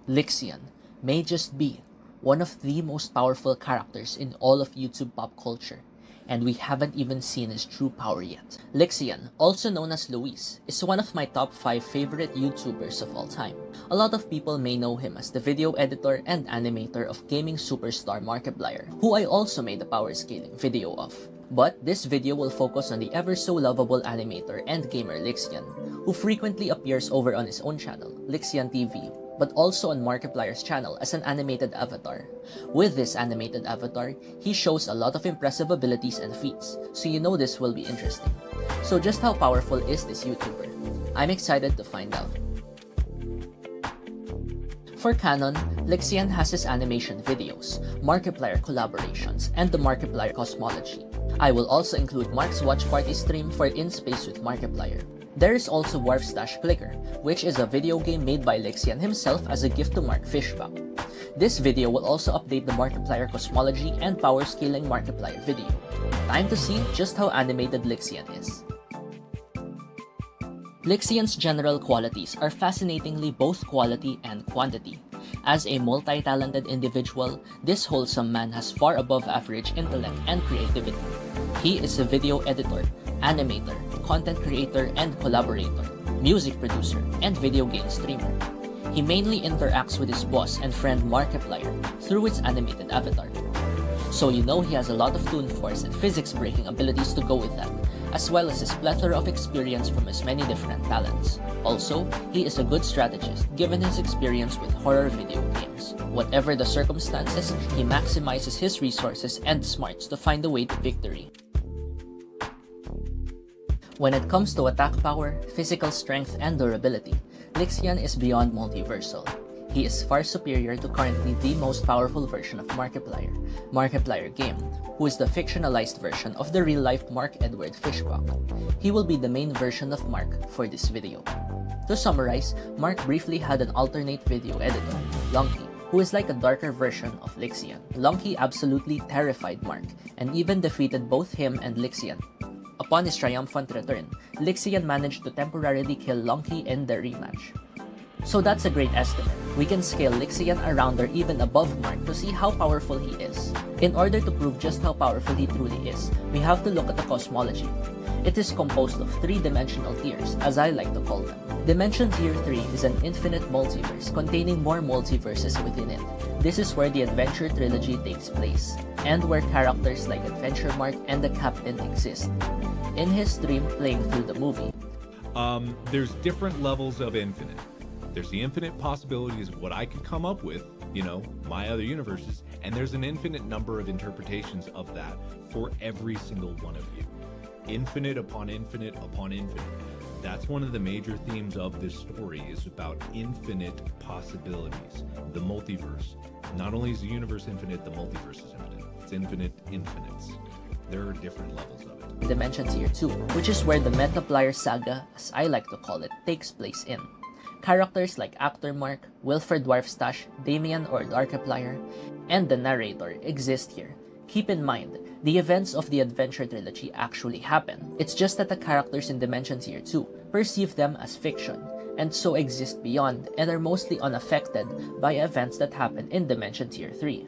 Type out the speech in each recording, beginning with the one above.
Lixian may just be one of the most powerful characters in all of YouTube pop culture, and we haven't even seen his true power yet. Lixian, also known as Luís, is one of my top 5 favorite YouTubers of all time. A lot of people may know him as the video editor and animator of gaming superstar Markiplier, who I also made a Powerscaling video of. But this video will focus on the ever so lovable animator and gamer Lixian, who frequently appears over on his own channel, LixianTV, but also on Markiplier's channel as an animated avatar. With this animated avatar, he shows a lot of impressive abilities and feats, so you know this will be interesting. So just how powerful is this YouTuber? I'm excited to find out. For Canon, Lixian has his animation videos, Markiplier collaborations, and the Markiplier Cosmology. I will also include Mark's watch party stream for In Space with Markiplier. There is also Warp Stash Clicker, which is a video game made by Lixian himself as a gift to Mark Fishback. This video will also update the Markiplier Cosmology and Powerscaling Markiplier video. Time to see just how animated Lixian is. Lixian's general qualities are fascinatingly both quality and quantity. As a multi-talented individual, this wholesome man has far above average intellect and creativity. He is a video editor, animator, content creator and collaborator, music producer, and video game streamer. He mainly interacts with his boss and friend Markiplier through his animated avatar. So you know he has a lot of toon force and physics breaking abilities to go with that, as well as his plethora of experience from his many different talents. Also, he is a good strategist given his experience with horror video games. Whatever the circumstances, he maximizes his resources and smarts to find the way to victory. When it comes to attack power, physical strength, and durability, Lixian is beyond multiversal. He is far superior to currently the most powerful version of Markiplier, Markiplier Game, who is the fictionalized version of the real-life Mark Edward Fishback. He will be the main version of Mark for this video. To summarize, Mark briefly had an alternate video editor, Lunky, who is like a darker version of Lixian. Lunky absolutely terrified Mark, and even defeated both him and Lixian. Upon his triumphant return, Lixian managed to temporarily kill Lunky in the rematch. So that's a great estimate. We can scale Lixian around or even above Mark to see how powerful he is. In order to prove just how powerful he truly is, we have to look at the Cosmology. It is composed of 3-dimensional tiers, as I like to call them. Dimension Tier 3 is an infinite multiverse containing more multiverses within it. This is where the Adventure Trilogy takes place, and where characters like Adventure Mark and the Captain exist. In his stream playing through the movie, there's different levels of infinite. There's the infinite possibilities of what I could come up with, you know, my other universes, and there's an infinite number of interpretations of that for every single one of you. Infinite upon infinite upon infinite. That's one of the major themes of this story, is about infinite possibilities. The multiverse. Not only is the universe infinite, the multiverse is infinite. It's infinite infinites. There are different levels of it. Dimension Tier 2, which is where the Markiplier saga, as I like to call it, takes place in. Characters like Actor Mark, Wilfred Dwarfstache, Damien or Markiplier, and the narrator exist here. Keep in mind, the events of the Adventure Trilogy actually happen. It's just that the characters in Dimension Tier 2 perceive them as fiction, and so exist beyond and are mostly unaffected by events that happen in Dimension Tier 3.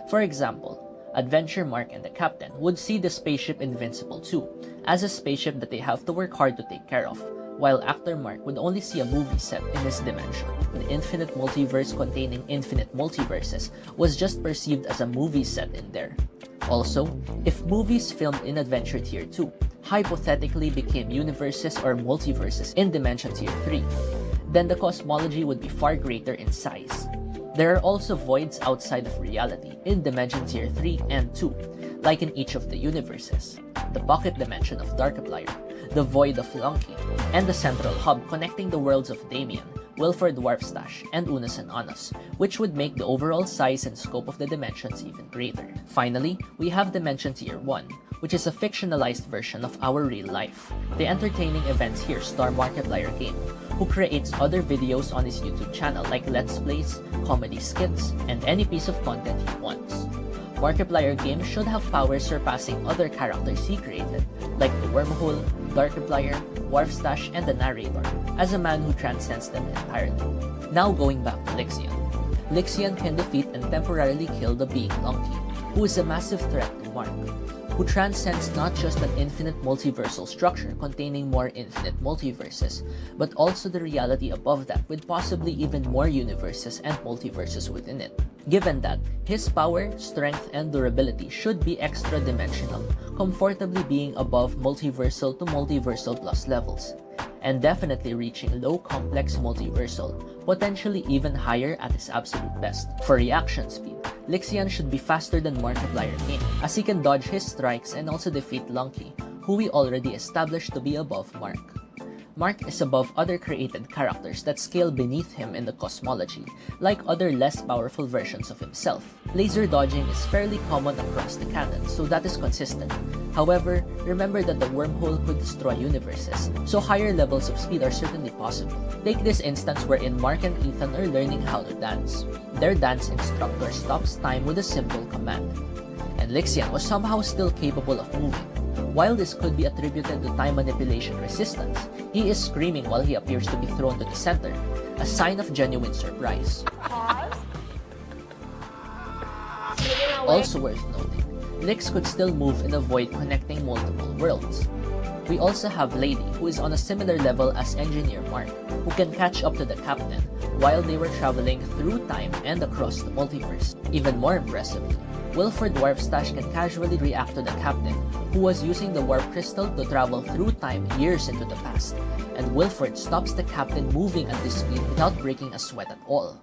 For example, Adventure Mark and the Captain would see the spaceship Invincible 2 as a spaceship that they have to work hard to take care of, while Actor Mark would only see a movie set in his dimension. The infinite multiverse containing infinite multiverses was just perceived as a movie set in there. Also, if movies filmed in Adventure Tier 2 hypothetically became universes or multiverses in Dimension Tier 3, then the cosmology would be far greater in size. There are also voids outside of reality in Dimension Tier 3 and 2, like in each of the universes. The pocket dimension of Markiplier, the void of Lunky, and the central hub connecting the worlds of Damien, Wilfred Dwarfstache, and Unos and Anos, which would make the overall size and scope of the dimensions even greater. Finally, we have Dimension Tier 1, which is a fictionalized version of our real life. The entertaining events here star Markiplier Game, who creates other videos on his YouTube channel like Let's Plays, comedy skits, and any piece of content he wants. Markiplier Game should have powers surpassing other characters he created, like the Wormhole, Markiplier, Dwarfstache, and the narrator, as a man who transcends them entirely. Now going back to Lixian. Lixian can defeat and temporarily kill the being Lunky, who is a massive threat to Mark, who transcends not just an infinite multiversal structure containing more infinite multiverses, but also the reality above that with possibly even more universes and multiverses within it. Given that, his power, strength, and durability should be extra-dimensional, comfortably being above multiversal to multiversal plus levels, and definitely reaching low complex multiversal, potentially even higher at his absolute best. For reaction speed, Lixian should be faster than Markiplier King, as he can dodge his strikes and also defeat Lunky, who we already established to be above Mark. Mark is above other created characters that scale beneath him in the Cosmology, like other less powerful versions of himself. Laser dodging is fairly common across the canon, so that is consistent. However, remember that the wormhole could destroy universes, so higher levels of speed are certainly possible. Take this instance wherein Mark and Ethan are learning how to dance. Their dance instructor stops time with a simple command, and Lixian was somehow still capable of moving. While this could be attributed to time manipulation resistance, he is screaming while he appears to be thrown to the center, a sign of genuine surprise. Also worth noting, Lix could still move in a void connecting multiple worlds. We also have Lady, who is on a similar level as Engineer Mark, who can catch up to the Captain while they were traveling through time and across the multiverse. Even more impressively, Wilford Dwarfstache can casually react to the Captain, who was using the Warp Crystal to travel through time years into the past, and Wilford stops the Captain moving at this speed without breaking a sweat at all.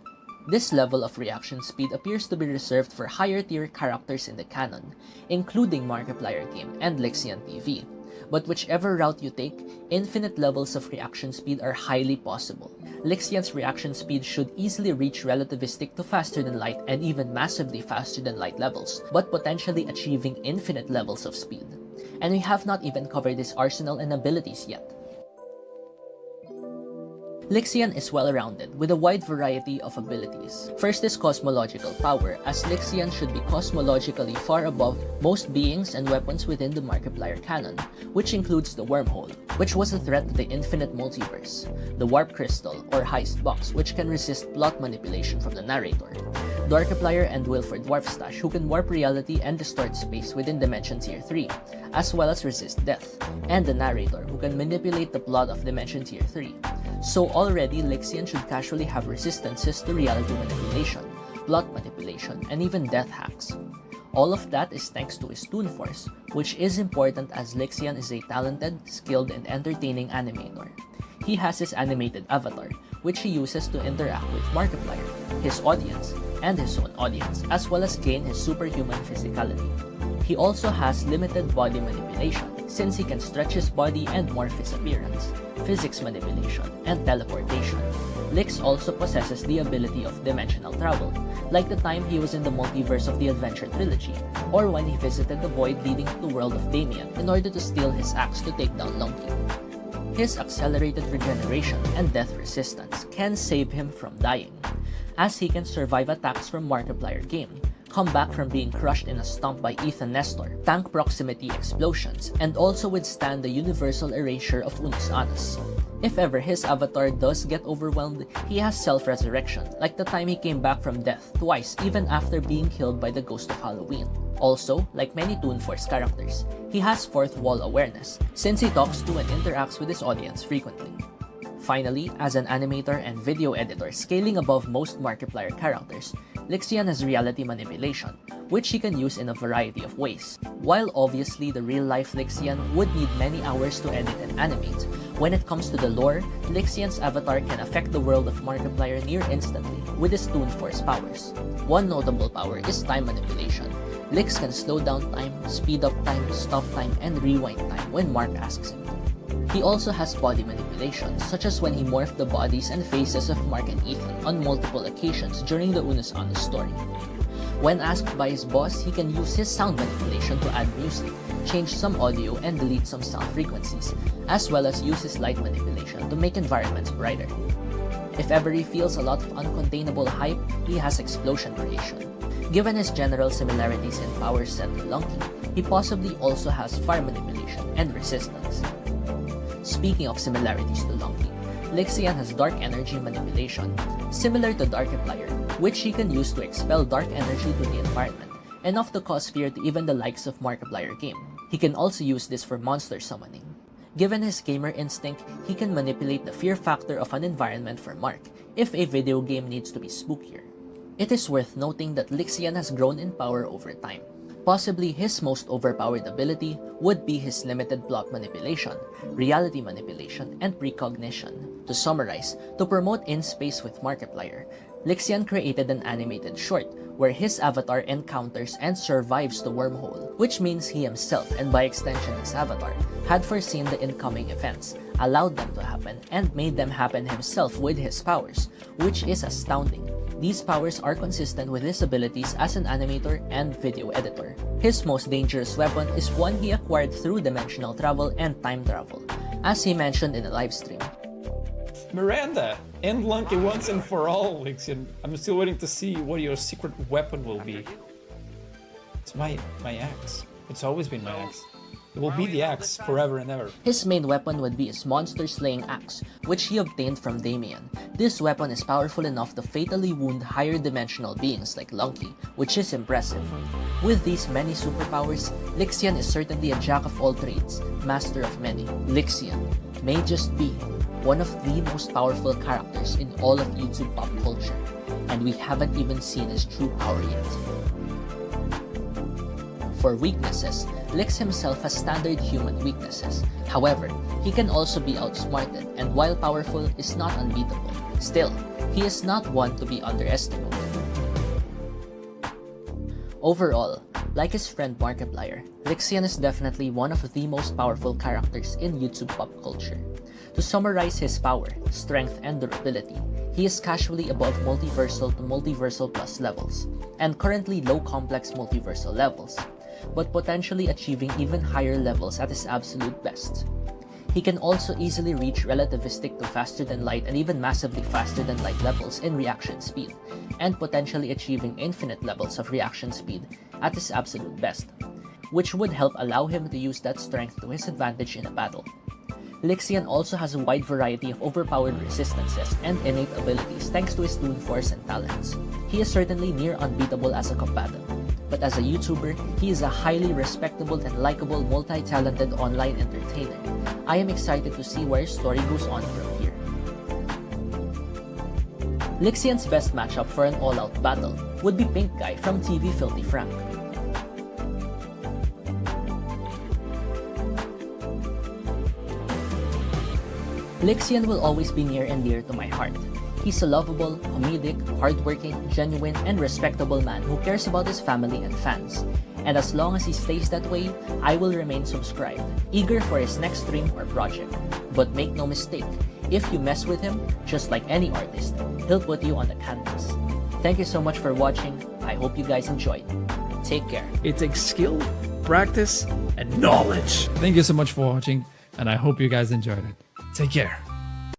This level of reaction speed appears to be reserved for higher tier characters in the canon, including Markiplier Game and LixianTV. But whichever route you take, infinite levels of reaction speed are highly possible. Lixian's reaction speed should easily reach relativistic to faster than light and even massively faster than light levels, but potentially achieving infinite levels of speed. And we have not even covered his arsenal and abilities yet. Lixian is well-rounded with a wide variety of abilities. First is cosmological power, as Lixian should be cosmologically far above most beings and weapons within the Markiplier canon, which includes the wormhole, which was a threat to the infinite multiverse, the warp crystal or heist box, which can resist plot manipulation from the narrator, Markiplier and Wilford Dwarfstache, who can warp reality and distort space within Dimension Tier 3, as well as resist death, and the narrator, who can manipulate the plot of Dimension Tier 3. So already, Lixian should casually have resistances to reality manipulation, plot manipulation, and even death hacks. All of that is thanks to his Toon Force, which is important as Lixian is a talented, skilled, and entertaining animator. He has his animated avatar, which he uses to interact with Markiplier, his audience, and his own audience, as well as gain his superhuman physicality. He also has limited body manipulation, since he can stretch his body and morph his appearance, physics manipulation, and teleportation. Lix also possesses the ability of dimensional travel, like the time he was in the multiverse of the Adventure Trilogy, or when he visited the void leading to the world of Damien in order to steal his axe to take down Lunky. His accelerated regeneration and death resistance can save him from dying, as he can survive attacks from Markiplier Game, come back from being crushed in a stomp by Ethan Nestor, tank proximity explosions, and also withstand the universal erasure of Unus Annus. If ever his avatar does get overwhelmed, he has self-resurrection, like the time he came back from death twice even after being killed by the Ghost of Halloween. Also, like many Toon Force characters, he has fourth wall awareness, since he talks to and interacts with his audience frequently. Finally, as an animator and video editor scaling above most Markiplier characters, Lixian has reality manipulation, which he can use in a variety of ways. While obviously the real-life Lixian would need many hours to edit and animate, when it comes to the lore, Lixian's avatar can affect the world of Markiplier near instantly with his Toon Force powers. One notable power is time manipulation. Lix can slow down time, speed up time, stop time, and rewind time when Mark asks him to. He also has body manipulation, such as when he morphed the bodies and faces of Mark and Ethan on multiple occasions during the Unus Annus story. When asked by his boss, he can use his sound manipulation to add music, change some audio, and delete some sound frequencies, as well as use his light manipulation to make environments brighter. If ever he feels a lot of uncontainable hype, he has explosion creation. Given his general similarities in power set to Lunky, he possibly also has fire manipulation and resistance. Speaking of similarities to Lunky, Lixian has dark energy manipulation, similar to Markiplier, which he can use to expel dark energy to the environment, enough to cause fear to even the likes of Markiplier game. He can also use this for monster summoning. Given his gamer instinct, he can manipulate the fear factor of an environment for Mark, if a video game needs to be spookier. It is worth noting that Lixian has grown in power over time. Possibly his most overpowered ability would be his limited plot manipulation, reality manipulation, and precognition. To summarize, to promote in-space with Markiplier, Lixian created an animated short where his avatar encounters and survives the wormhole, which means he himself, and by extension his avatar, had foreseen the incoming events, allowed them to happen, and made them happen himself with his powers, which is astounding. These powers are consistent with his abilities as an animator and video editor. His most dangerous weapon is one he acquired through dimensional travel and time travel, as he mentioned in a livestream. Miranda, end Lunky once and for all, Lixian. I'm still waiting to see what your secret weapon will be. It's my axe. It's always been my axe. It will be the axe forever and ever. His main weapon would be his monster-slaying axe, which he obtained from Damian. This weapon is powerful enough to fatally wound higher dimensional beings like Lunky, which is impressive. With these many superpowers, Lixian is certainly a jack of all trades, master of many. Lixian may just be one of the most powerful characters in all of YouTube pop culture, and we haven't even seen his true power yet. For weaknesses, Lix himself has standard human weaknesses. However, he can also be outsmarted, and while powerful, is not unbeatable. Still, he is not one to be underestimated. Overall, like his friend Markiplier, Lixian is definitely one of the most powerful characters in YouTube pop culture. To summarize his power, strength, and durability, he is casually above multiversal to multiversal plus levels, and currently low complex multiversal levels, but potentially achieving even higher levels at his absolute best. He can also easily reach relativistic to faster than light and even massively faster than light levels in reaction speed, and potentially achieving infinite levels of reaction speed at his absolute best, which would help allow him to use that strength to his advantage in a battle. Lixian also has a wide variety of overpowered resistances and innate abilities thanks to his Toon Force and talents. He is certainly near unbeatable as a combatant, but as a YouTuber, he is a highly respectable and likable multi-talented online entertainer. I am excited to see where his story goes on from here. Lixian's best matchup for an all-out battle would be Pink Guy from TV Filthy Frank. Lixian will always be near and dear to my heart. He's a lovable, comedic, hardworking, genuine, and respectable man who cares about his family and fans. And as long as he stays that way, I will remain subscribed, eager for his next stream or project. But make no mistake, if you mess with him, just like any artist, he'll put you on the canvas. Thank you so much for watching. I hope you guys enjoyed. Take care. It takes skill, practice, and knowledge. Thank you so much for watching, and I hope you guys enjoyed it. Take care.